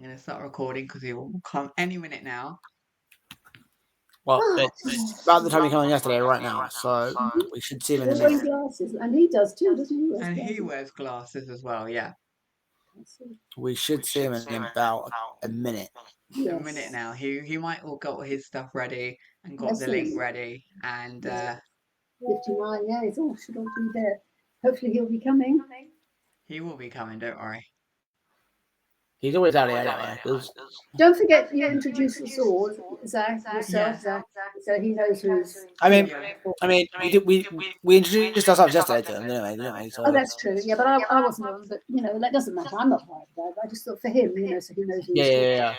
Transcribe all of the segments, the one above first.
going to start recording because he will come any minute now. Well, it's about the time he came on yesterday right now, so we should see him in a wearing minute. glasses, and he does too, doesn't he? And he wears glasses as well, yeah. We should see him in about a minute. Yes. A minute now. He might all got his stuff ready and got Yes, the link ready. And 59, yeah, it all should all be there. Hopefully he'll be coming. he will be coming, don't worry. He's always out here anyway. Don't forget you introduce us all, Zach, yourself, Zach, so he knows who's. I mean, we introduced ourselves yesterday to him, didn't we? So. Oh, that's true. Yeah, but I wasn't on. But that doesn't matter. I'm not part of that. I just thought for him, so he knows who's. Yeah.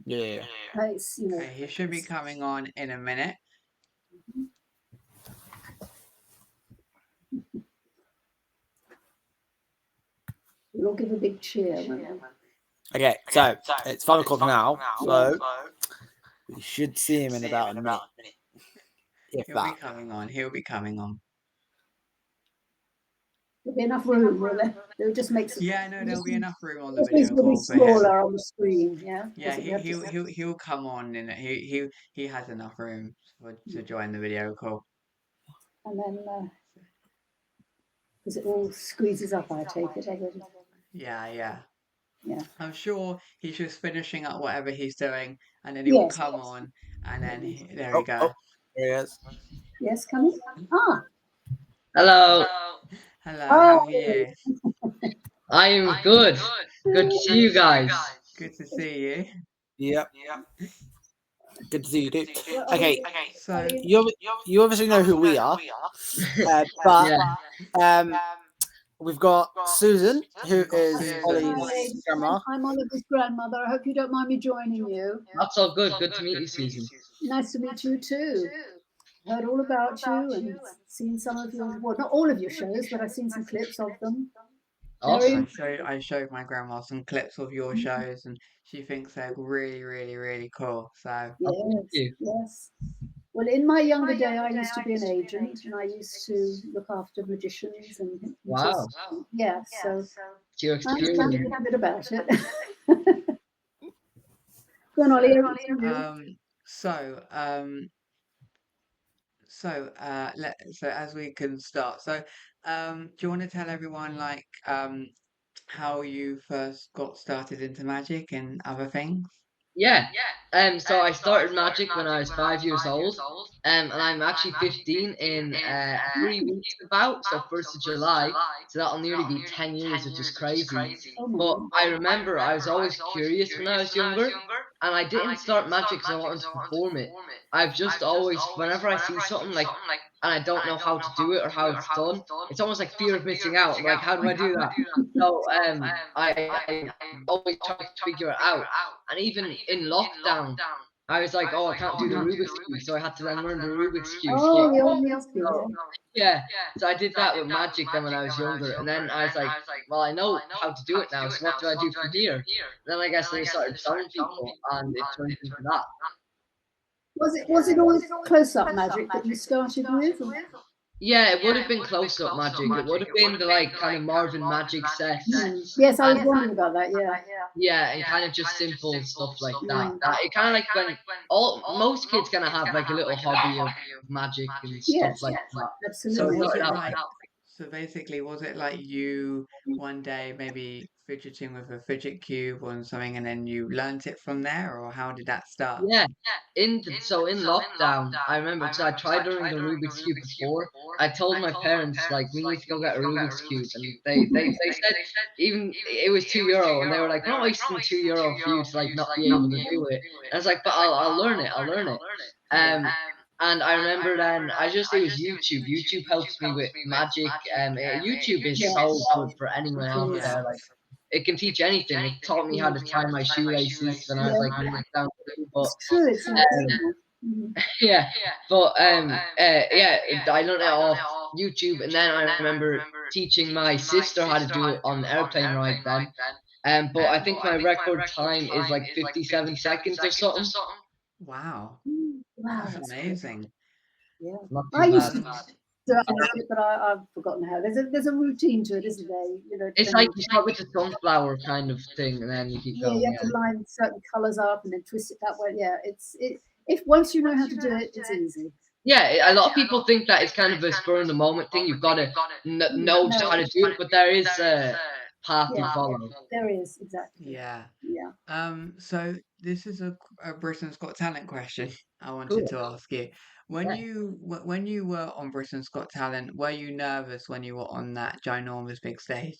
It's, Okay, he should be coming on in a minute. We'll give a big cheer. Okay, so it's 5 o'clock now, so we should see him in about a minute. He'll be coming on. There'll be enough room, will there? They'll just make some. Yeah, no, there'll be enough room on the video call. Will be smaller on the screen, yeah. Yeah, he'll come on, and he has enough room to join the video call. And then, because it all squeezes up, I take it. Yeah. Yeah. I'm sure he's just finishing up whatever he's doing, and then he will come on, and then there we go. Oh, there he is. Yes, coming. Ah. Hello. How are you? I'm good. Good to see you guys. Good to see you. Yep. Good to see you too. Okay. So you obviously know who we are, but we've got Susan, who is Ollie's grandma. I'm Oliver's grandmother. I hope you don't mind me joining you. That's all good. Good to meet you, Susan. Nice to meet you too. Heard all about you and seen some of your, well, not all of your shows, but I've seen some clips of them. Awesome. I showed my grandma some clips of your shows, and she thinks they're really, really, really cool. So yes. Well, in my younger day, I used to be an agent, and I used to look after magicians and wow. Yeah, so your experience. I understand a bit about it. Go on, Ollie. So as we can start. So do you want to tell everyone how you first got started into magic and other things? Yeah. So I started magic when I was 5 years old. And I'm actually 15 in 3 weeks about, so 1st of July. So that'll nearly be 10 years, which is crazy. But I remember I was always curious when I was younger, and I didn't start magic because I wanted to perform it. I've just always, whenever I see something and I don't know how to do it or how it's done, it's almost like fear of missing out. I'm like, how do I do that? So I always try to figure it out. And even in lockdown, I was like, oh, I can't do the Rubik's Cube, so I had to then learn the Rubik's Cube. So I did that with magic then when I was younger, and then I was like, well, I know how to do it now, so what do I do from here? And then I guess I started showing people, and it turned into that. Was it always close-up magic that you started with? Yeah, it would have been close-up magic. It would have been the kind of Marvin magic set. Yes, I was wondering about that. Yeah. Yeah, and kind of just simple stuff like that. It kind of like when most kids kind of have like a little hobby of magic and stuff like that. Absolutely. So basically, was it like you one day maybe fidgeting with a fidget cube or something, and then you learnt it from there, or how did that start? Yeah, in lockdown, I remember because I tried learning the Rubik's Cube before. I told my parents we need to go get a Rubik's Cube, and they said even it was €2, and they were like, "We're not wasting €2 for you to not be able to do it." And I was like, "But I'll learn it. I'll learn it." And I remember then it was YouTube. YouTube helps me with magic. YouTube is so good for anyone out there. It can teach anything. It taught me how to tie my shoelaces when I was down. But yeah, but I learned it off YouTube, and then I remember teaching my sister how to do it on the airplane ride then. But I think my record time is 57 seconds or something. Wow, that's amazing. Yeah, but I've forgotten how. There's a routine to it, isn't there? You know, It's like you start with the sunflower kind of thing, and then you keep yeah, going. you have to line certain colours up and then twist it that way. Yeah, if once you know how to do it, it's easy. Yeah, a lot of people think that it's kind of a spur in the moment thing. You've got to know how to do it, but there is a path you follow. There is, exactly. Yeah. Yeah. So this is a Britain's Got Talent question I wanted Cool. to ask you. When you were on Britain's Got Talent, were you nervous when you were on that ginormous big stage?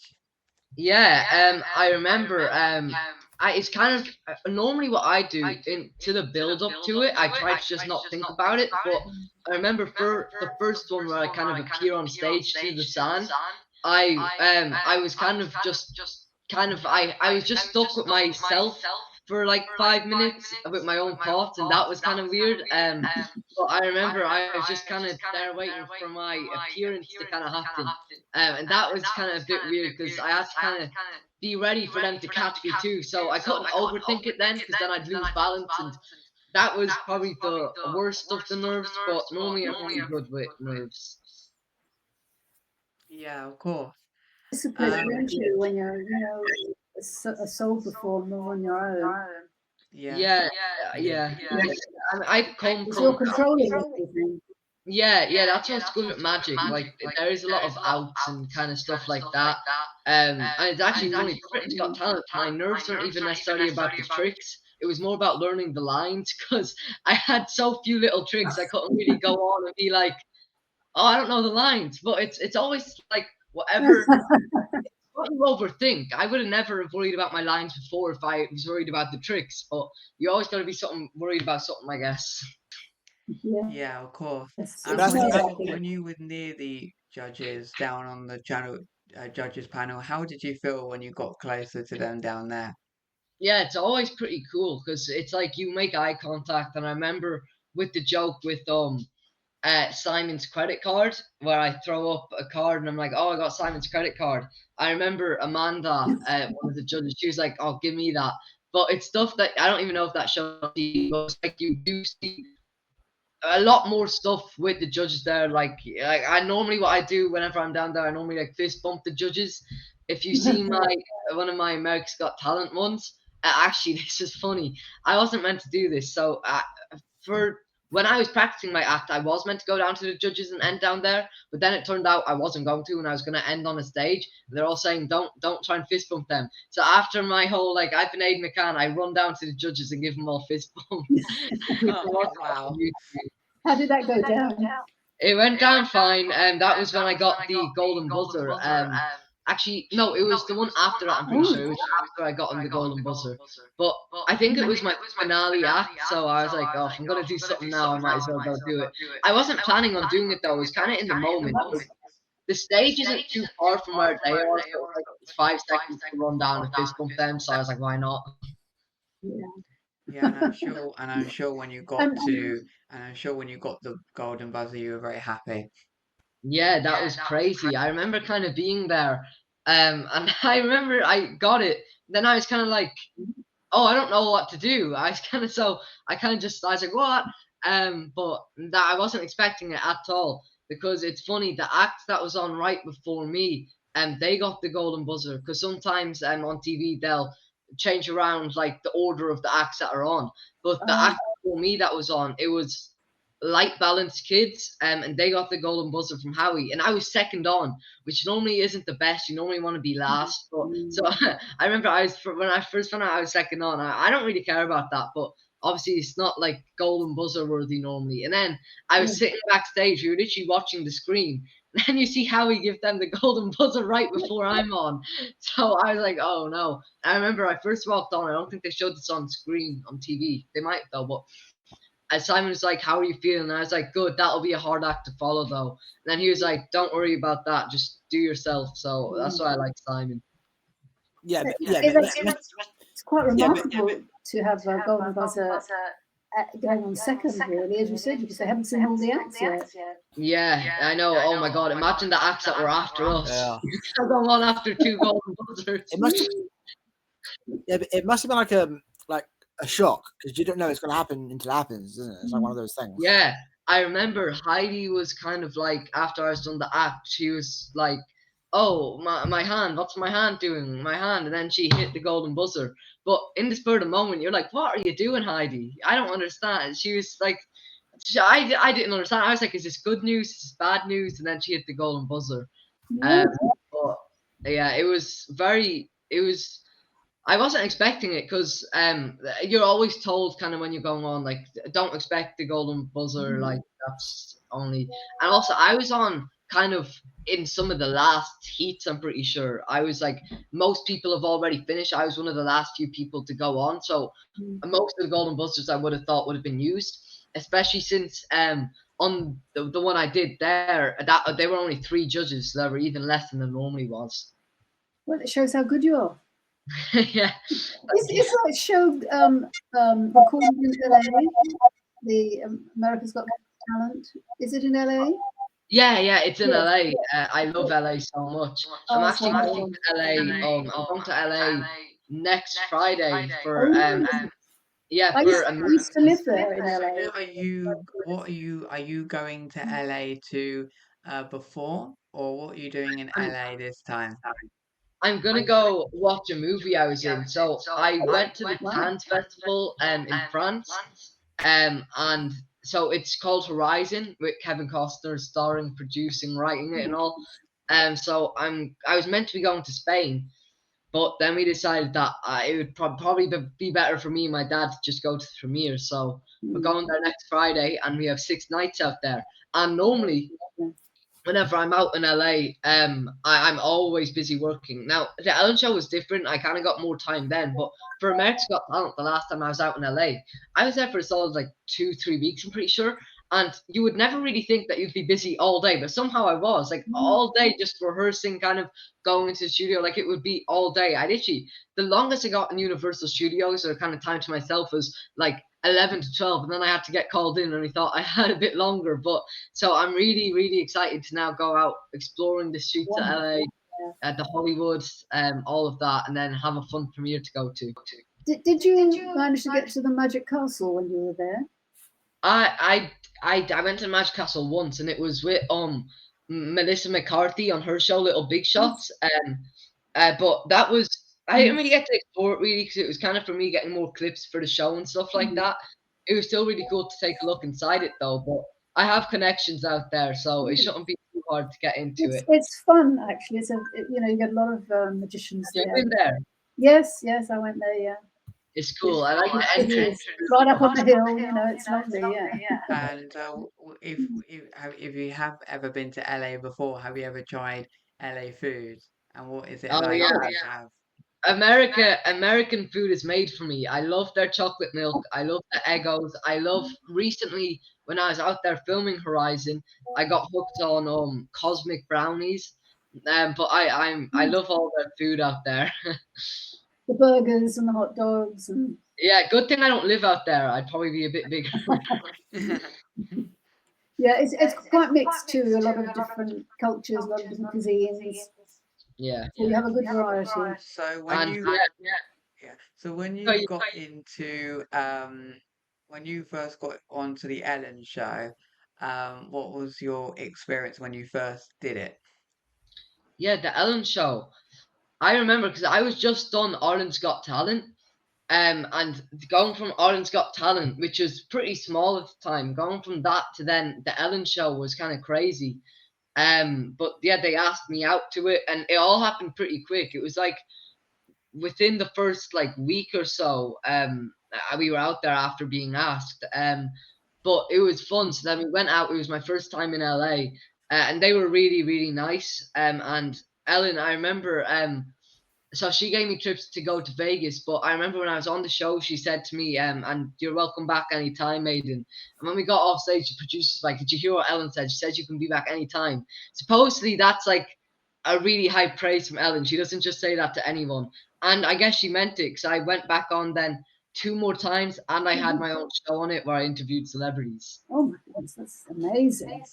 Yeah, I remember. It's kind of normally what I do to the build up to it. I try to just not think about it. But I remember for the first one where I kind of appear on stage to the sun, I was kind of just I was just stuck with myself for like 5 minutes with my own thoughts, and that was kind of weird. But I remember I was just kind of there waiting for my appearance to kind of happen. And that was kind of a bit weird because I had to kind of be ready for them to catch me too. So I couldn't overthink it then because then I'd lose balance. And that was probably the worst of the nerves, but normally I'm pretty good with nerves. Yeah, of course. Discipline when you're, a sole performer on your own. Yeah. Yeah. I come You're from controlling everything. Yeah, that's what's good at magic. Like there is a lot of outs and kind of stuff like that. And it's actually funny. Britain's Got Talent. My nerves weren't even necessarily about the tricks. It was more about learning the lines because I had so few little tricks. I couldn't really go on and be like, oh, I don't know the lines. But it's always like whatever. What you overthink. I would have never have worried about my lines before if I was worried about the tricks. But you always got to be worried about something, I guess. Yeah, of course. Exactly. When you were near the judges down on the judges panel, how did you feel when you got closer to them down there? Yeah, it's always pretty cool because it's like you make eye contact, and I remember with the joke with Simon's credit card where I throw up a card and I'm like, oh, I got Simon's credit card. I remember Amanda, one of the judges, she was like, oh, give me that. But it's stuff that I don't even know if that shows you, but it's like you do see a lot more stuff with the judges there. Like I normally what I do whenever I'm down there, I normally like fist bump the judges. If you see my one of my America's Got Talent ones, actually this is funny. I wasn't meant to do this, so for when I was practicing my act, I was meant to go down to the judges and end down there, but then it turned out I wasn't going to, and I was going to end on a stage. They're all saying, "Don't try and fist bump them." So after my whole like, I've been Aidan McCann, I run down to the judges and give them all fist bumps. Oh, wow. How did that go down? It went down fine, and that was when I got the golden buzzer. Actually, no, it was the one after that. I'm pretty sure it was after I got on the golden buzzer. But I think it was my finale act, so I was like, "Oh, if I'm gonna do something now, I might as well go do it." I wasn't planning on doing it though. It was kind of in the moment. The stage isn't too far from where they are, so it's 5 seconds to run down and fist bump them. So I was like, "Why not?" Yeah, and I'm sure when you got the golden buzzer, you were very happy. Yeah, that was crazy. I remember kind of being there, and I remember I got it. Then I was kind of like, "Oh, I don't know what to do." I was kind of I was like, "What?" But that I wasn't expecting it at all because it's funny. The act that was on right before me, they got the golden buzzer because sometimes on TV they'll change around like the order of the acts that are on. But the act before me that was on, it was light balanced kids, and they got the golden buzzer from Howie, and I was second on, which normally isn't the best. You normally want to be last, but so I remember when I first found out I was second on. I don't really care about that, but obviously it's not like golden buzzer worthy normally. And then I was sitting backstage, we were literally watching the screen. And then you see Howie give them the golden buzzer right before I'm on. So I was like, oh no. I remember I first walked on. I don't think they showed this on screen on TV. They might though, but and Simon was like, "How are you feeling?" And I was like, "Good. That'll be a hard act to follow, though." And then he was like, "Don't worry about that. Just do yourself." So that's why I like Simon. It's quite remarkable to have a golden buzzer going on second, really, as you said, because they haven't seen all the acts yet. Yeah, I know. Oh my God! Imagine the acts that were after us. Yeah. Going on after 2 golden buzzers. It must have been like a shock because you don't know it's going to happen until it happens, isn't it? It's like one of those things. Yeah, I remember Heidi was kind of like, after I was done the act, she was like, "Oh, my hand, what's my hand doing? My hand," and then she hit the golden buzzer. But in the spur of the moment, you're like, "What are you doing, Heidi? I don't understand." She was like, I didn't understand. I was like, "Is this good news? Is this bad news?" And then she hit the golden buzzer. Yeah. Um, but yeah, it was very, it was. I wasn't expecting it because you're always told kind of when you're going on like don't expect the golden buzzer, like that's only. And also I was on kind of in some of the last heats. I'm pretty sure I was like most people have already finished. I was one of the last few people to go on, so most of the golden buzzers I would have thought would have been used, especially since on the one I did there that they were only 3 judges, so they were even less than there normally was. Well, it shows how good you are. Yeah. Is that show recorded in LA? The America's Got Talent. Is it in LA? Yeah, it's in Yes. LA. I love LA so much. I'm Oh, it's actually going wonderful. to LA. I'm going to LA next Friday for Oh, yeah, I for used, a I used to live there in So LA. are you going to LA to before, or what are you doing in I'm LA this time? I'm gonna go watch a movie I was in. So I went to the Wow. Cannes Festival in France. And so it's called Horizon with Kevin Costner starring, producing, writing it and all. So I was meant to be going to Spain. But then we decided that it would probably be better for me and my dad to just go to the premiere. So we're Mm. going there next Friday, and we have 6 nights out there. And normally, whenever I'm out in LA, I'm always busy working. Now, the Ellen show was different. I kind of got more time then. But for America's Got Talent, the last time I was out in LA, I was there for a solid like 2, 3 weeks, I'm pretty sure. And you would never really think that you'd be busy all day, but somehow I was like all day just rehearsing, kind of going into the studio. Like it would be all day. I literally, the longest I got in Universal Studios or kind of time to myself was like 11 to 12. And then I had to get called in and I thought I had a bit longer. But so I'm really, really excited to now go out exploring the streets of Wonderful. LA, Yeah. the Hollywoods, all of that, and then have a fun premiere to go to. Did you manage to get to the Magic Castle when you were there? I went to Magic Castle once, and it was with Melissa McCarthy on her show Little Big Shots. But that was I didn't really get to explore it really because it was kind of for me getting more clips for the show and stuff like that. It was still really cool to take a look inside it though. But I have connections out there, so it shouldn't be too hard to get into it. It's fun actually. It's you get a lot of magicians Have you there. been there? Yes, I went there. Yeah, It's cool. I like the it entrance. is right up on the hill. It's lovely. Yeah. And if you have ever been to LA before, have you ever tried LA food? And what is it Oh like yeah. for you to have? American food is made for me. I love their chocolate milk. I love the Eggos. I love recently when I was out there filming Horizon, I got hooked on cosmic brownies. But I love all their food out there. The burgers and the hot dogs and Yeah, good thing I don't live out there. I'd probably be a bit bigger. yeah, it's quite mixed too. A lot of different cultures, a lot of different cuisines. Yeah. So you have a good variety. So And so when so you got into when you first got onto the Ellen show, what was your experience when you first did it? yeah, the Ellen show. I remember because I was just done Ireland's Got Talent. And going from Ireland's Got Talent, which was pretty small at the time, going from that to then the Ellen show was kind of crazy. But yeah, they asked me out to it, and it all happened pretty quick. It was like within the first like week or so, we were out there after being asked. But it was fun. So then we went out. It was my first time in LA, and they were really, really nice. And Ellen, I remember, so she gave me trips to go to Vegas, but I remember when I was on the show, she said to me, and you're welcome back anytime, Aidan. And when we got off stage, the producer's like, did you hear what Ellen said? She said you can be back anytime. Supposedly, that's like a really high praise from Ellen. She doesn't just say that to anyone. And I guess she meant it because I went back on then 2 more times and I had my own show on it where I interviewed celebrities. Oh my goodness, that's amazing.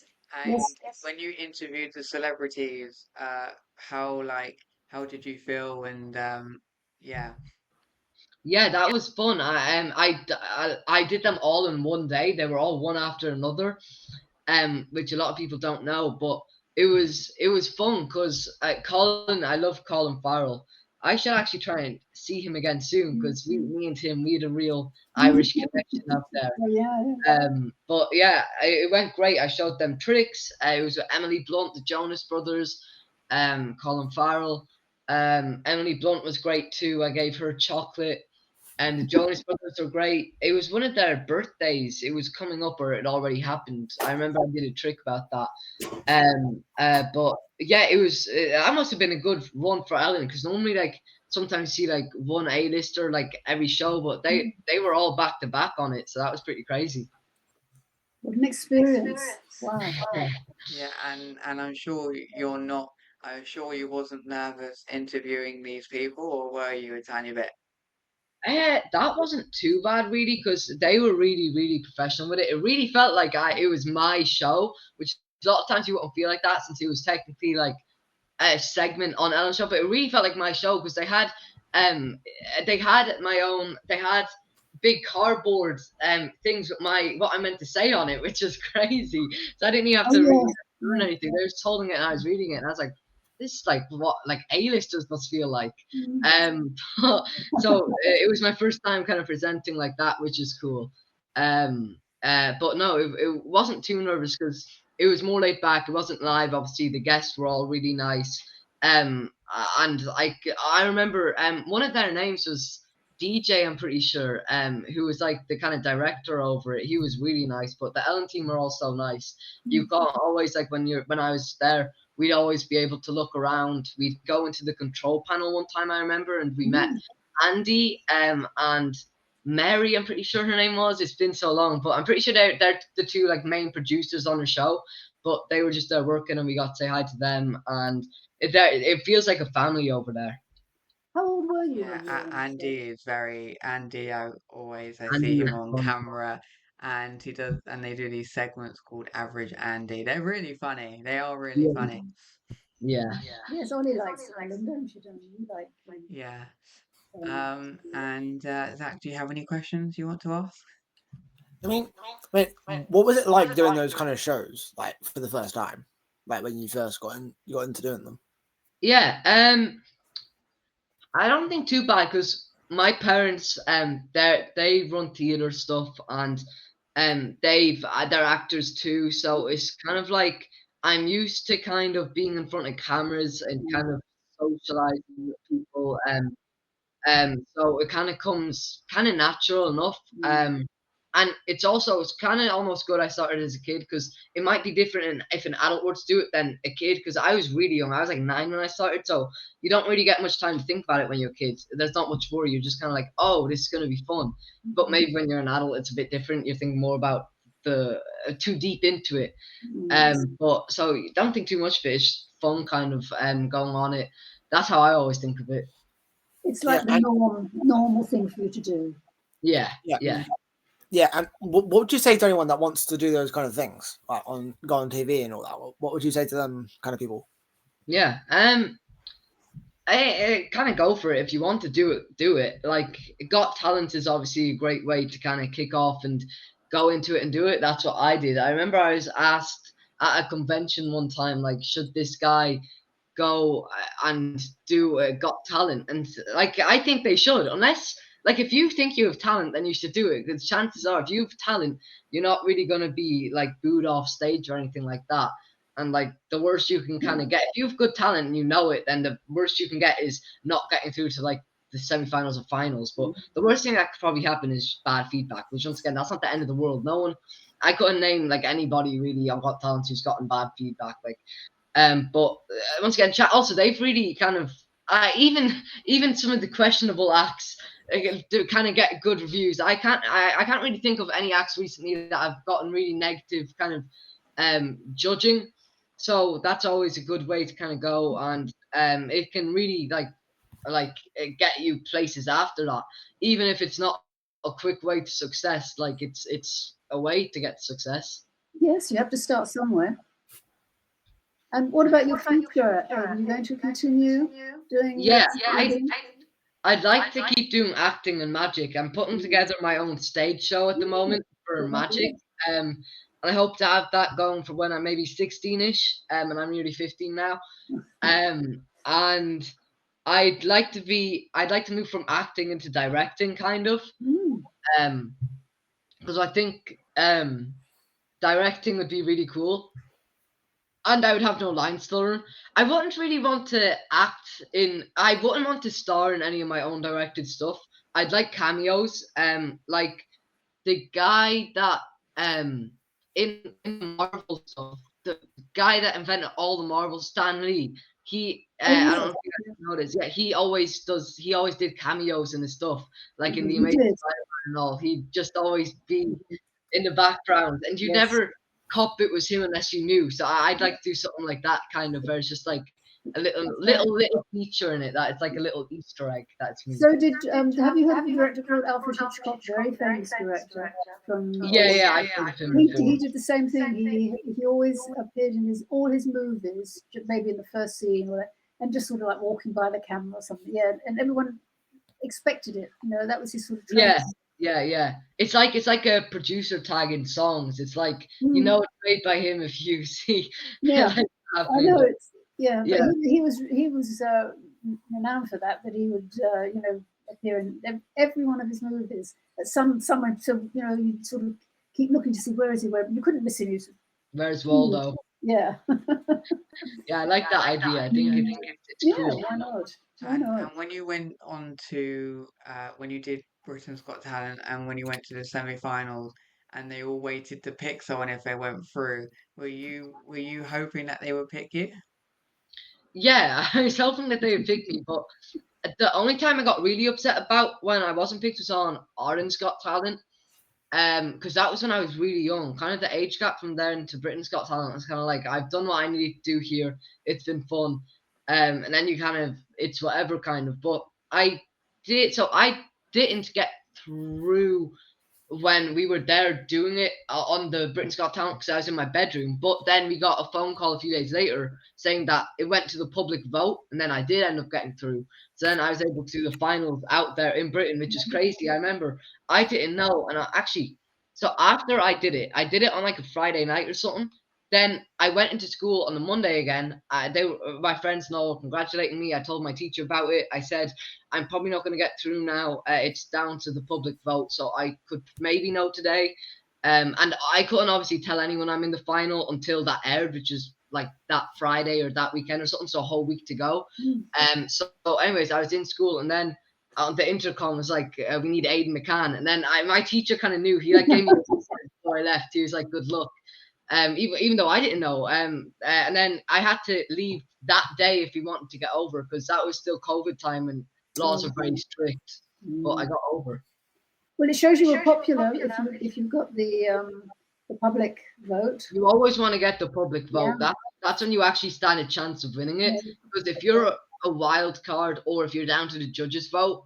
And Yes. when you interviewed the celebrities, how did you feel? And yeah. Yeah, that was fun. I did them all in one day. They were all one after another, which a lot of people don't know. But it was fun because Colin, I love Colin Farrell. I should actually try and see him again soon because me and him, we had a real Irish connection out there. Oh, yeah. But yeah, it went great. I showed them tricks. It was with Emily Blunt, the Jonas Brothers, Colin Farrell. Emily Blunt was great too. I gave her chocolate. And the Jonas Brothers were great. It was one of their birthdays. It was coming up, or it already happened. I remember I did a trick about that. But yeah, it was. That must have been a good run for Ellen because normally, like, sometimes you see like one A-lister like every show, but they were all back to back on it, so that was pretty crazy. What an experience. Wow. Yeah, and I'm sure you're not. I'm sure you wasn't nervous interviewing these people, or were you a tiny bit? That wasn't too bad really because they were really, really professional with it. It really felt like it was my show, which a lot of times you wouldn't feel like that since it was technically like a segment on Ellen Show, but it really felt like my show because they had big cardboard things with what I meant to say on it, which is crazy. So I didn't even have to really learn anything. They were just holding it and I was reading it and I was like, this is like what like A-listers must feel like. So it was my first time kind of presenting like that, which is cool. But no, it wasn't too nervous because it was more laid back. It wasn't live. Obviously, the guests were all really nice. And like I remember, one of their names was DJ. I'm pretty sure. Who was like the kind of director over it. He was really nice. But the Ellen team were also nice. You got always like when I was there, we'd always be able to look around. We'd go into the control panel one time. I remember, and we met Andy. And Mary, I'm pretty sure her name was. It's been so long, but I'm pretty sure they're the two like main producers on the show. But they were just there working, and we got to say hi to them, and it feels like a family over there. How old were you Yeah, when you were on the Andy show? is very Andy. I see Andy him was on fun. camera, and they do these segments called Average Andy. They're really funny. They are really Yeah, funny. yeah. Yes, Ollie likes Ellen, don't you? Don't you? You like Yeah. um, And Zach, do you have any questions you want to ask? I mean, what was it like doing those kind of shows, like for the first time, like when you first got into doing them? Yeah, I don't think too bad because my parents they run theater stuff and they're actors too, so it's kind of like I'm used to kind of being in front of cameras and kind of socializing with people. So it kind of comes kind of natural enough. And it's kind of almost good I started as a kid because it might be different if an adult were to do it than a kid because I was really young. I was like 9 when I started, so you don't really get much time to think about it when you're a kid. There's not much worry. You're just kind of like, oh, this is gonna be fun. But maybe when you're an adult, it's a bit different. You're thinking more about the too deep into it. But so don't think too much of it. It's fun, kind of going on it. That's how I always think of it. it's like the normal thing for you to do. Yeah, Yeah. yeah. Yeah, and what would you say to anyone that wants to do those kind of things, like go on TV and all that? What would you say to them kind of people? Yeah. I kind of go for it if you want to do it. Do it. Like Got Talent is obviously a great way to kind of kick off and go into it and do it. That's what I did. I remember I was asked at a convention one time, like, should this guy go and do Got Talent? And like, I think they should, unless like if you think you have talent, then you should do it. Because chances are, if you have talent, you're not really gonna be like booed off stage or anything like that. And like the worst you can kind of get, if you have good talent and you know it, then the worst you can get is not getting through to like the semi-finals or finals. But the worst thing that could probably happen is bad feedback, which once again, that's not the end of the world. No one, I couldn't name like anybody really on Got Talent who's gotten bad feedback. Like, but once again, chat also they've really kind of even some of the questionable acts do kind of get good reviews. I can't really think of any acts recently that have gotten really negative kind of judging. So that's always a good way to kind of go, and it can really get you places after that, even if it's not a quick way to success. Like it's a way to get success. Yes, you have to start somewhere. And what about your future? Are you going to continue doing? Yeah, I'd like to keep doing acting and magic. I'm putting together my own stage show at the moment for Good magic. idea. And I hope to have that going for when I'm maybe 16-ish. And I'm nearly 15 now. And I'd like to move from acting into directing, kind of. Mm. Because I think directing would be really cool. And I would have no lines to learn. I wouldn't really want to I wouldn't want to star in any of my own directed stuff. I'd like cameos. Like the guy that in Marvel stuff, the guy that invented all the Marvel, Stan Lee. Oh I don't know yes, if you guys noticed. Yeah, he always does. He always did cameos in his stuff, like in the you Amazing did. Spider-Man and all. He'd just always be in the background, and you Yes. never cop it was him unless you knew. So I'd like to do something like that, kind of, where it's just like a little feature in it that it's like a little Easter egg. That's me. So have you heard of a director called Alfred Hitchcock? Very famous director from Yeah, I've heard of him before. he did the same thing. He always appeared in all his movies, maybe in the first scene or and just sort of like walking by the camera or something. Yeah, and everyone expected it. That was his sort of trend. Yeah. It's like a producer tag in songs. It's like it's made by him if you see. Yeah, like I know it's but Yeah. he was renowned for that. That he would appear in every one of his movies. At somewhere, so you sort of keep looking to see where is he. Where you couldn't miss him. Where's Waldo? Yeah. Yeah, I like that idea. I think it's cool. Why not? Why And not? when you went on to when you did Britain's Got Talent and when you went to the semi-finals and they all waited to pick someone if they went through, were you hoping that they would pick you? Yeah, I was hoping that they would pick me, but the only time I got really upset about when I wasn't picked was on Orange Got Talent. Because that was when I was really young. Kind of the age gap from there to Britain's Got Talent was kind of like I've done what I needed to do here. It's been fun. And then you kind of it's whatever kind of. But I didn't get through when we were there doing it on the Britain's Got Talent because I was in my bedroom. But then we got a phone call a few days later saying that it went to the public vote, and then I did end up getting through. So then I was able to do the finals out there in Britain, which is crazy. I remember I didn't know, and so after I did it on like a Friday night or something. Then I went into school on the Monday again. My friends know congratulating me. I told my teacher about it. I said I'm probably not going to get through now. It's down to the public vote, so I could maybe know today. And I couldn't obviously tell anyone I'm in the final until that aired, which is like that Friday or that weekend or something. So a whole week to go. So anyways, I was in school, and then on the intercom was like, "We need Aidan McCann," and then my teacher kind of knew. He like gave me a before I left. He was like, "Good luck." Even though I didn't know. And then I had to leave that day if we wanted to get over because that was still COVID time and laws are very strict. But I got over. Well, it shows you were popular if you got the public vote. You always want to get the public vote. Yeah. That's when you actually stand a chance of winning it. Because if you're a wild card or if you're down to the judges' vote,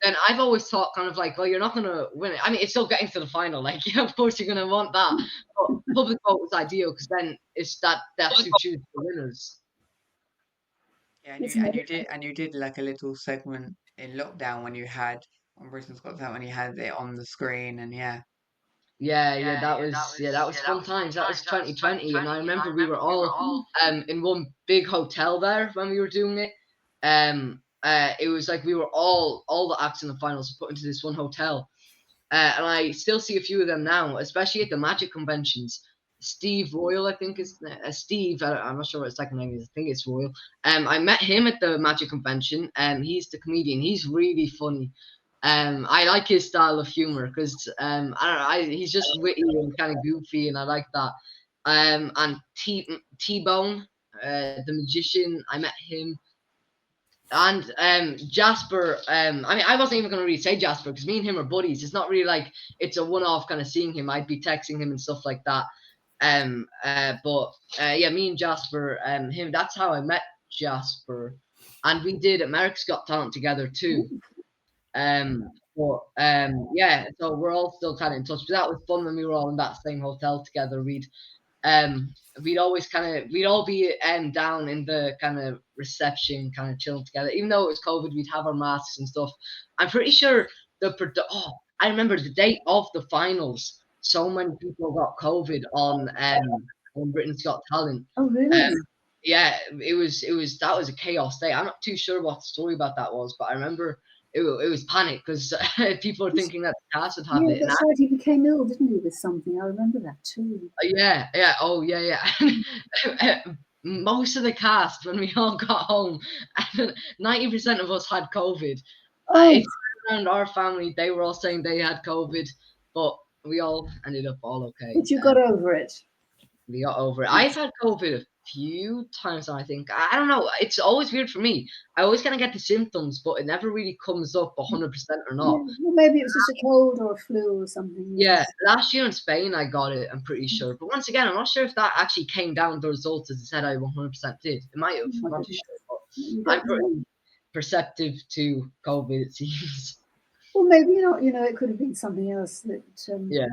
then I've always thought kind of like, well, you're not going to win it. I mean, it's still getting to the final. Like, yeah, of course you're going to want that. But public vote was ideal because then it's that's who chooses the winners. Yeah, and you did like a little segment in lockdown when you had on Britain's Got Talent when you had it on the screen and yeah. Yeah, that was fun times. That was 2020, and I remember we were all in one big hotel there when we were doing it. It was like we were all the acts in the finals put into this one hotel, and I still see a few of them now, especially at the Magic conventions. Steve Royal, I think is Steve. I'm not sure what his second name is. I think it's Royal. I met him at the Magic convention. He's the comedian. He's really funny. I like his style of humor because I don't know. He's just witty and kind of goofy, and I like that. And T Bone, the magician, I met him. And Jasper, I mean, I wasn't even going to really say Jasper because me and him are buddies. It's not really like it's a one-off kind of seeing him. I'd be texting him and stuff like that. But yeah, me and Jasper, him. That's how I met Jasper, and we did America's Got Talent together too. Yeah, so we're all still kind of in touch. But that was fun when we were all in that same hotel together. We'd we'd all be down in the kind of reception, kind of chilling together. Even though it was COVID, we'd have our masks and stuff. I'm pretty sure I remember the date of the finals. So many people got COVID on Britain's Got Talent. Oh, really? Yeah, that was a chaos day. I'm not too sure what the story about that was, but I remember it was panic because people were thinking that the cast would have Yeah, it. And that's right. He became ill, didn't he, with something? I remember that too. yeah, oh yeah. Most of the cast, when we all got home, 90% of us had COVID. Oh, It's around our family, they were all saying they had COVID, but we all ended up all okay. but you got over it. We got over it. I've had COVID a few times, I think. I don't know. It's always weird for me. I always kind of get the symptoms, but it never really comes up 100% or not. Yeah, well, maybe it was just a cold or a flu or something. Yeah, last year in Spain, I got it, I'm pretty sure. But once again, I'm not sure if that actually came down the results as it said I 100% did. It might have. I'm not too sure. But I'm pretty perceptive to COVID, it seems. Well, maybe not. It could have been something else that. Yeah.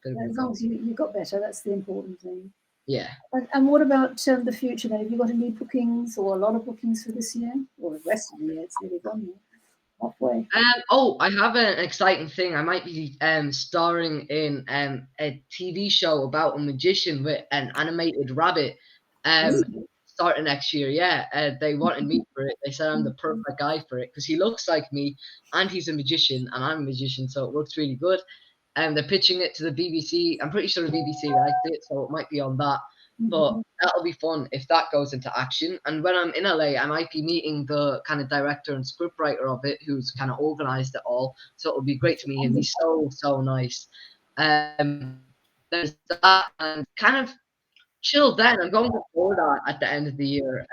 As long as you got better, that's the important thing. Yeah. And what about the future then? Have you got any bookings or a lot of bookings for this year or the rest of the year? It's nearly gone now. Halfway. I have an exciting thing. I might be starring in a TV show about a magician with an animated rabbit. Starting next year. Yeah, they wanted me for it. They said I'm the perfect guy for it because he looks like me and he's a magician and I'm a magician, so it works really good. They're pitching it to the BBC. I'm pretty sure the BBC liked it, so it might be on that. But that'll be fun if that goes into action. And when I'm in LA, I might be meeting the kind of director and scriptwriter of it, who's kind of organized it all. So it'll be great to meet him. He's so nice. There's that, and kind of chill. Then I'm going to Florida at the end of the year.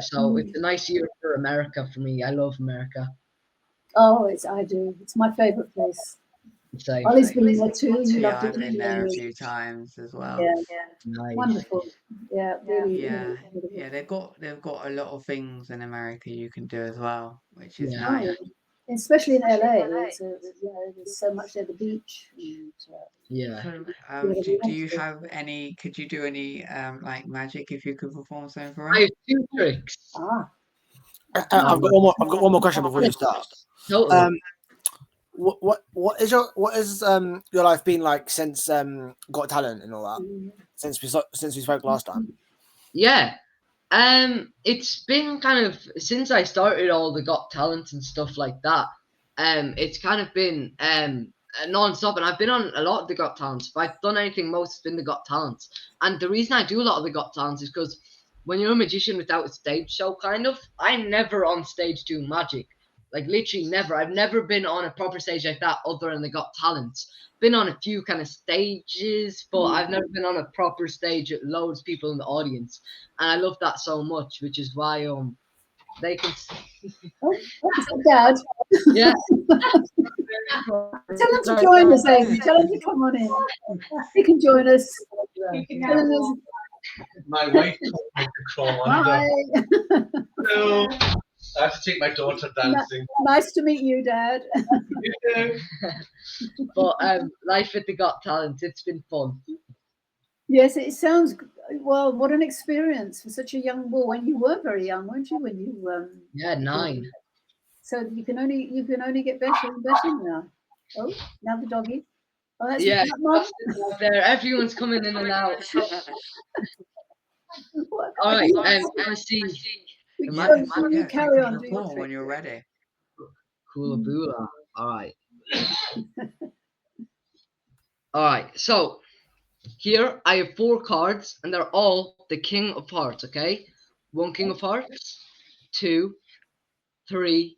So it's a nice year for America for me. I love America. Oh, I do. It's my favorite place. Same. Ollie's been there too. You Yeah, loved I've it. been there a few times as well. Yeah, Nice. wonderful. Yeah, really. Yeah, really yeah, they've got a lot of things in America you can do as well, which is Yeah. Oh, nice. yeah. Especially in LA, there's so much there. The beach. And, Yeah. So, whatever you do want you to do. have any? Could you do any like magic if you could perform something for I us? have 2 tricks. I've got one more question before you start. Totally. What is your life been like since Got Talent and all that? Since we spoke last time. Yeah. It's been kind of since I started all the Got Talent and stuff like that. It's kind of been non-stop, and I've been on a lot of the Got Talents. If I've done anything, most it's been the Got Talents. And the reason I do a lot of the Got Talents is because when you're a magician without a stage show, kind of, I'm never on stage doing magic. Like literally never. I've never been on a proper stage like that other than the Got Talents. Been on a few kind of stages, but I've never been on a proper stage with loads of people in the audience. And I love that so much, which is why they can Oh, Dad. yeah. Tell him to join us, Amy. Tell him to come on in. He can join us. My wife told me to crawl under. Hi. So I have to take my daughter dancing. Nice to meet you, Dad. You too. But life at the Got Talent, it's been fun. Yes, it sounds well. What an experience for such a young boy. When you were very young, weren't you? When you Yeah, 9. So you can only get better and better now. Oh, now the doggy. Oh, that's Yeah, Mom. there. Everyone's coming in and out. What? All right, let's see. You carry on. Do your Perform when trick. you're ready. Hula Boola. All right. All right. So here I have 4 cards, and they're all the King of Hearts. Okay, 1 King of Hearts, 2, 3,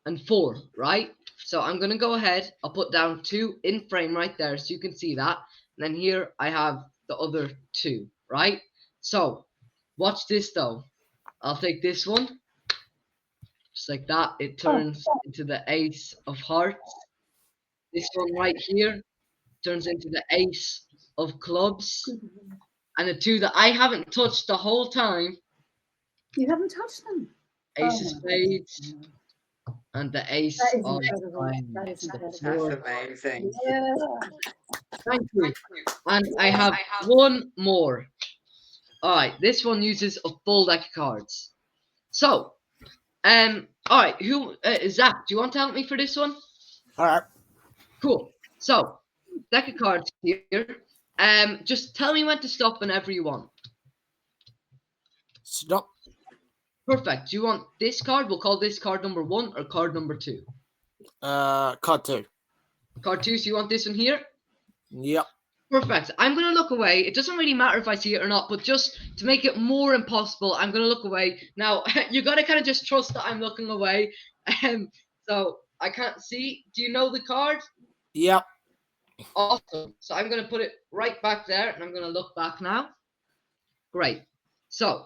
and 4. Right. So I'm gonna go ahead. I'll put down 2 in frame right there, so you can see that. And then here I have the other 2. Right. So watch this though. I'll take this one. Just like that, it turns into the Ace of Hearts. This one right here turns into the Ace of Clubs. And the 2 that I haven't touched the whole time, You haven't touched them. Ace of Spades and the Ace That is of incredible. Diamonds. That is The incredible. That's 4. amazing. Yeah. Thank you. And I have one more. All right, this one uses a full deck of cards. So, all right, who Zach? Do you want to help me for this one? All right. Cool. So, deck of cards here. Just tell me when to stop whenever you want. Stop. Perfect. Do you want this card? We'll call this card number 1 or card number 2. Card 2. Card 2. So you want this one here? Yep. Perfect. I'm going to look away. It doesn't really matter if I see it or not, but just to make it more impossible, I'm going to look away. Now, you got to kind of just trust that I'm looking away. So I can't see. Do you know the card? Yep. Awesome. So I'm going to put it right back there, and I'm going to look back now. Great. So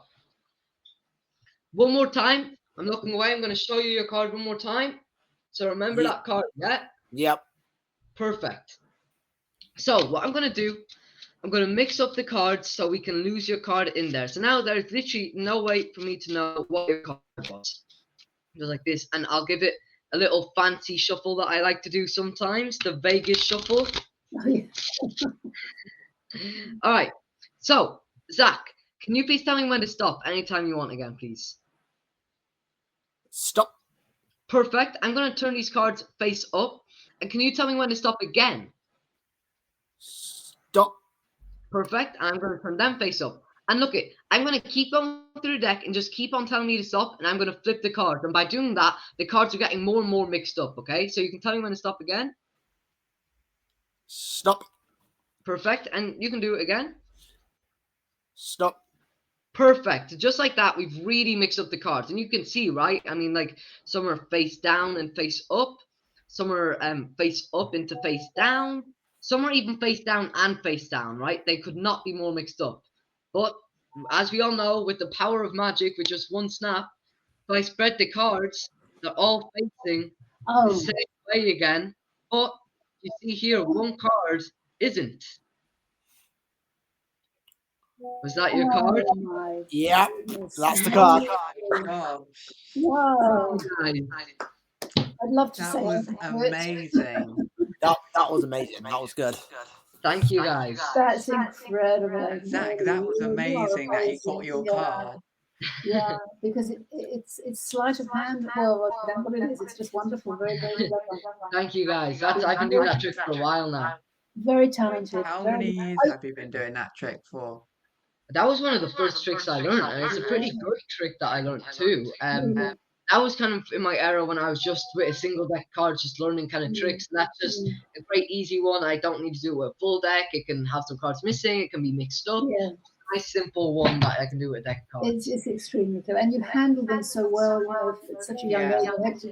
one more time. I'm looking away. I'm going to show you your card one more time. So remember that card, yeah? Yep. Perfect. So what I'm going to do, I'm going to mix up the cards so we can lose your card in there. So now there's literally no way for me to know what your card was. Just like this. And I'll give it a little fancy shuffle that I like to do sometimes, the Vegas shuffle. Oh, yeah. All right. So, Zach, can you please tell me when to stop anytime you want again, please? Stop. Perfect. I'm going to turn these cards face up. And can you tell me when to stop again? Stop. Perfect. And I'm going to turn them face up. And look it, I'm going to keep going through the deck and just keep on telling me to stop. And I'm going to flip the cards. And by doing that, the cards are getting more and more mixed up. Okay. So you can tell me when to stop again. Stop. Perfect. And you can do it again. Stop. Perfect. Just like that, we've really mixed up the cards. And you can see, right? I mean, like, some are face down and face up. Some are face up into face down. Some are even face down and face down, right? They could not be more mixed up. But as we all know, with the power of magic, with just one snap, if I spread the cards, they're all facing the same way again. But you see here, one card isn't. Was that your card? My Yep. goodness. That's the card. Oh, Wow. Guys, I'd love to that say was anything to it. amazing. That was amazing. That was good. thank you guys. That's incredible. Zach, that was You are amazing that you got amazing. your Yeah. card. Yeah, because it's sleight of hand. Well, I don't know what it is. It's just wonderful. Very, very clever. Thank you guys. I've been doing that trick for a while now. Very talented. How Very, many years have you been doing that trick for? That was one of the first tricks I learned, and it's a pretty good trick that I learned too. That was kind of in my era when I was just with a single deck of cards, just learning kind of tricks. And that's just a great easy one. I don't need to do it with a full deck. It can have some cards missing. It can be mixed up. Yeah, Nice simple one that I can do with a deck of cards. it's extremely clever, and you handle them so well. You know, at such a young Yeah. age.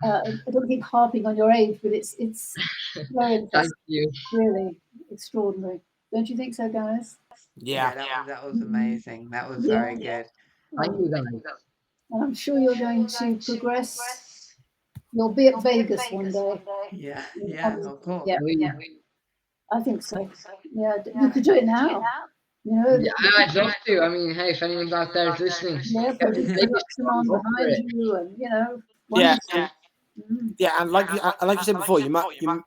I don't keep harping on your age, but it's very Thank impressive. you. Really extraordinary. Don't you think so, guys? Yeah. That was amazing. That was Yeah. very good. Thank you guys. And I'm sure you're going to progress. You'll be at Vegas one day. Yeah, yeah, of course. Yeah, Yeah, I think so. Yeah, you could do it now. You know, I'd love to. I mean, hey, if anyone's out there is listening, yeah, put a production on behind you, and you know, Yeah. wonderful. Yeah, and like you said before,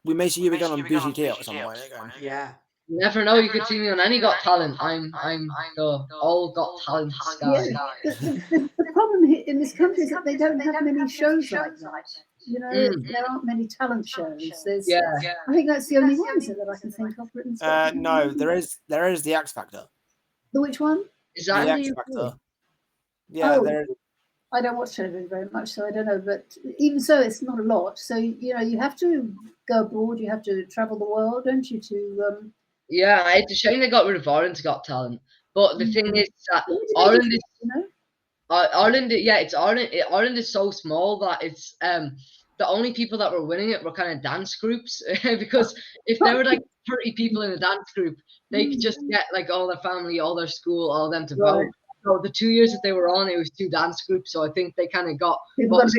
we may see you again on BGT at some point. Yeah. you never know. You could see me on any Got Talent. I'm the all Got Talent guy. Yeah, the problem in this country is that they don't have many shows like that. You know, there aren't many talent shows. There's, Yeah. I think that's the only one that I can think of. Written No, there is the X Factor. The which one? Is The that X in the Factor. UK? Yeah, Oh. there. I don't watch television very much, so I don't know. But even so, it's not a lot. So you know, you have to go abroad. You have to travel the world, don't you? To Yeah, it's a shame they got rid of Ireland's Got Talent. But the thing is that Ireland is you know. Ireland, yeah, it's Ireland. Ireland is so small that it's the only people that were winning it were kind of dance groups because if there were like 30 people in a dance group, they could just get like all their family, all their school, all of them to vote. So the 2 years that they were on, it was 2 dance groups. So I think they kind of got People got a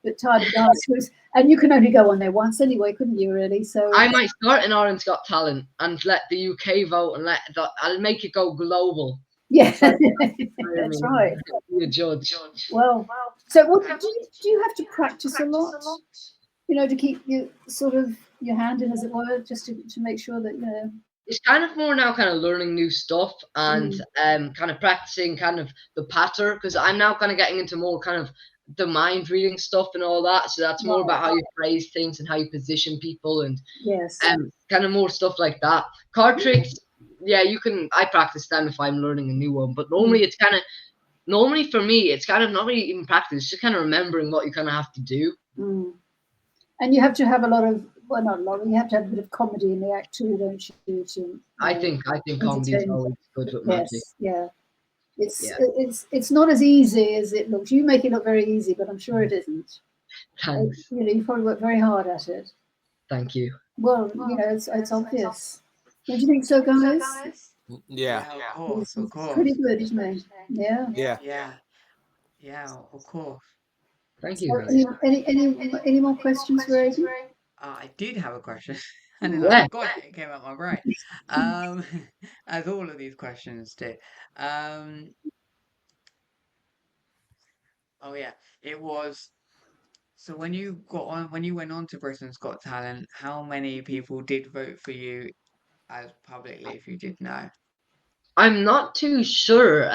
bit tired of dance groups, and you can only go on there once anyway, couldn't you? Really? So I might start in Ireland's Got Talent and let the UK vote and I'll make it go global. yeah, that's right. Be a judge. Well, so what do you have to practice a lot? You know, to keep you sort of your hand in, as it were, just to make sure that It's kind of more now kind of learning new stuff and kind of practicing kind of the patter, because I'm now kind of getting into more kind of the mind reading stuff and all that. So that's more about how you phrase things and how you position people and Yes. kind of more stuff like that. Card tricks, yeah, I practice them if I'm learning a new one, but normally normally for me, it's kind of not really even practice, it's just kind of remembering what you kind of have to do. And you have to have a lot of, well, not a lot, you have to have a bit of comedy in the act too, don't you? I think comedy is always good with magic. Yeah. It's not as easy as it looks. You make it look very easy, but I'm sure it isn't. Thanks. You probably work very hard at it. Thank you. Well, it's obvious. Don't you think so, guys? Yeah. Of It's course. pretty good, isn't it? Yeah. Yeah, of course. Thank you. So, any more questions for Aidan? I did have a question, and then I forgot it. It came out my brain. As all of these questions do. Oh yeah, it was. So when you went on to Britain's Got Talent, how many people did vote for you as publicly, if you did know? I'm not too sure.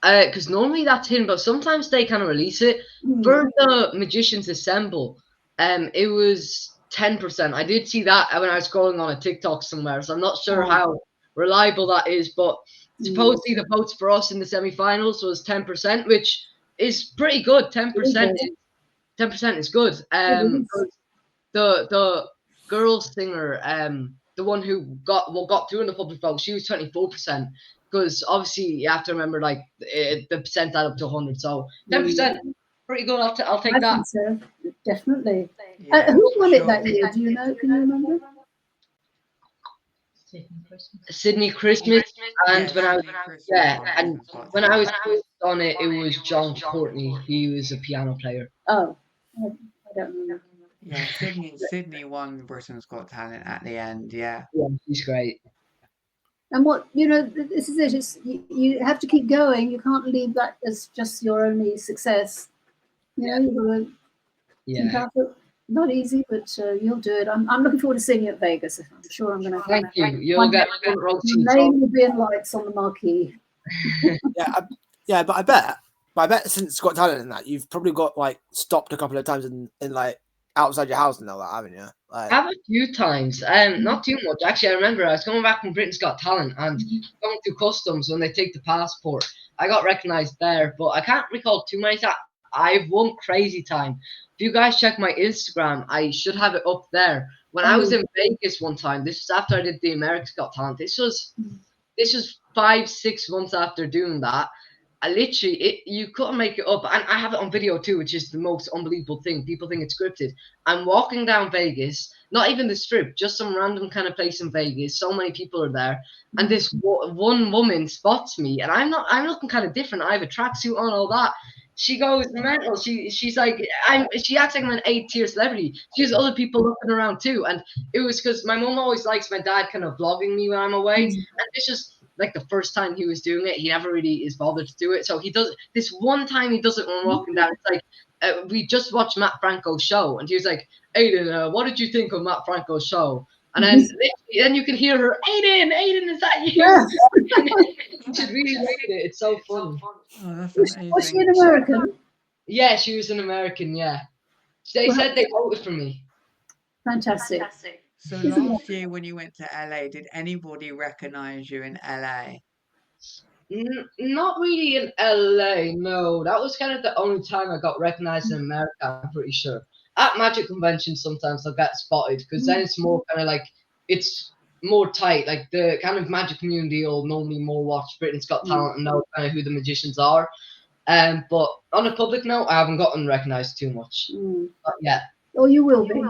Because normally that's hidden, but sometimes they kind of release it. For the Magicians Assemble, it was 10%. I did see that when I was scrolling on a TikTok somewhere, so I'm not sure how reliable that is, but supposedly the votes for us in the semi-finals was 10%, which is pretty good. 10% is good. The girl singer, the one who got through in the public vote, she was 24%. Because obviously you have to remember, like the percent add up to 100. So 10%, pretty good. I'll take that. I think so, definitely. Yeah, Who won sure. it that year? Do you know? Can you remember? Sydney Christmas, and Yeah, when I was Sydney Christmas and when I was on it, it was John Courtney. He was a piano player. Oh, I don't remember. Yeah, Sydney won Britain's Got Talent at the end. Yeah. Yeah, he's great. And this is it. You have to keep going. You can't leave that as just your only success. You keep up it. Not easy, but you'll do it. I'm looking forward to seeing you at Vegas. I'm sure I'm going to. Thank you. You'll get front row seats. Name will be in lights on the marquee. But I bet since Got Talent and that, you've probably got like stopped a couple of times in like outside your house and all that, haven't you? I have a few times, not too much. Actually, I remember I was coming back from Britain's Got Talent and going through customs when they take the passport. I got recognised there, but I can't recall too many times. I have one crazy time. If you guys check my Instagram, I should have it up there. When I was in Vegas one time, this was after I did the America's Got Talent. This was 5-6 months after doing that. I literally, you couldn't make it up. And I have it on video too, which is the most unbelievable thing. People think it's scripted. I'm walking down Vegas, not even the Strip, just some random kind of place in Vegas. So many people are there. And this one woman spots me, and I'm looking kind of different. I have a tracksuit on, all that. She goes mental. She's like, she acts like I'm an 8-tier celebrity. She has other people looking around too. And it was because my mom always likes my dad kind of vlogging me when I'm away. And it's just like the first time he was doing it, he never really is bothered to do it. So he does this one time, he does it when we're walking down. It's like we just watched Matt Franco's show, and he was like, Aidan, what did you think of Matt Franco's show? And then you can hear her, Aidan, is that you? Yeah. You should really rate it. It's so fun. Oh, that's amazing. Was she an American? Yeah, she was an American. Yeah, they said they voted for me. Fantastic. So last year when you went to LA, did anybody recognize you in LA? Not really in LA, no. That was kind of the only time I got recognized in America, I'm pretty sure. At magic conventions, sometimes I'll get spotted because then it's more kind of like, it's more tight. Like the kind of magic community will normally more watch Britain's Got Talent and know kind of who the magicians are. But on a public note, I haven't gotten recognized too much. Not yet. Oh, you will be.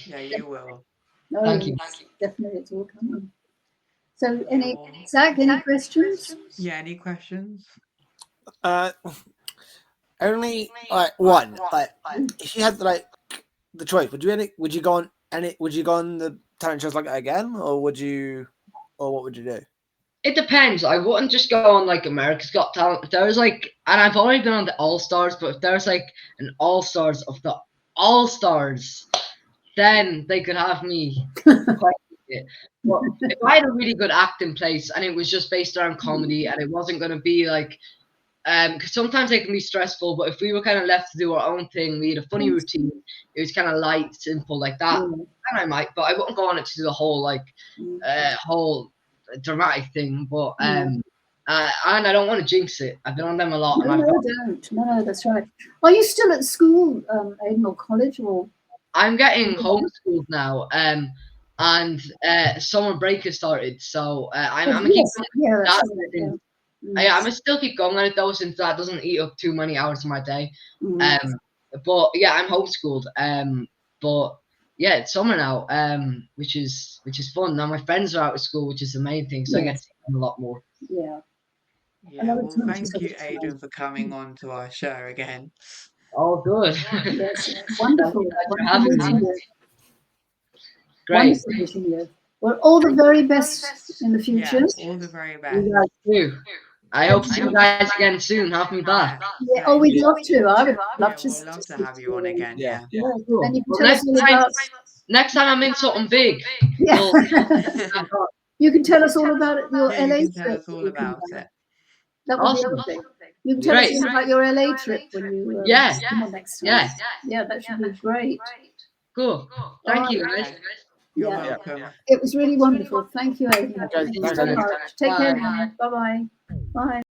Yeah, you will. No, Thank you. Definitely, it's all coming. So, Zach, any questions? Yeah, any questions? Only like one. Like, if you had like the choice, would you go on the talent shows like that again, or what would you do? It depends. I wouldn't just go on like America's Got Talent. If there's like, and I've already been on the All Stars, but if there's like an All Stars of the All Stars, then they could have me question it. But if I had a really good act in place and it was just based around comedy and it wasn't going to be like, because sometimes they can be stressful, but if we were kind of left to do our own thing, we had a funny routine, it was kind of light, simple like that, then I might, but I wouldn't go on it to do the whole like whole dramatic thing. But and I don't want to jinx it. I've been on them a lot. No, and don't. No, that's right. Are you still at school, Aidan, or college, or? I'm getting homeschooled now, and summer break has started, so I'm gonna keep Yeah, that's that. right, I'm gonna still keep going on it though, since that doesn't eat up too many hours of my day. Mm. But yeah, I'm homeschooled. But yeah, it's summer now. Which is fun. Now my friends are out of school, which is the main thing, so I get to see them a lot more. Yeah. Yeah, well, thank you, Aidan, for coming on to our show again. Oh, good. Yes, wonderful. for having me. Great. Wonderful meeting you. Well, all the very best in the future. Yeah, all the very best. You guys too. I hope to see you guys again soon. Have me back. Yeah, oh, we'd love to. I would love to. We'd love to have you on again. Yeah. Yeah. Cool. And you can Well, tell us all about. next time I'm in something big. Yeah. You can tell us all about your Yeah, LA you can tell trip. us all about it. That would be Awesome. the other thing. You can tell us Great. all about your LA trip when you come on next time. Yeah. Yeah, that should be great. Cool. Thank you, guys. You're Yeah. welcome. It was really wonderful. Thank you, Aidan. Okay, Thank you thanks, so Aidan. much. Take care Bye. now. Bye-bye. Bye.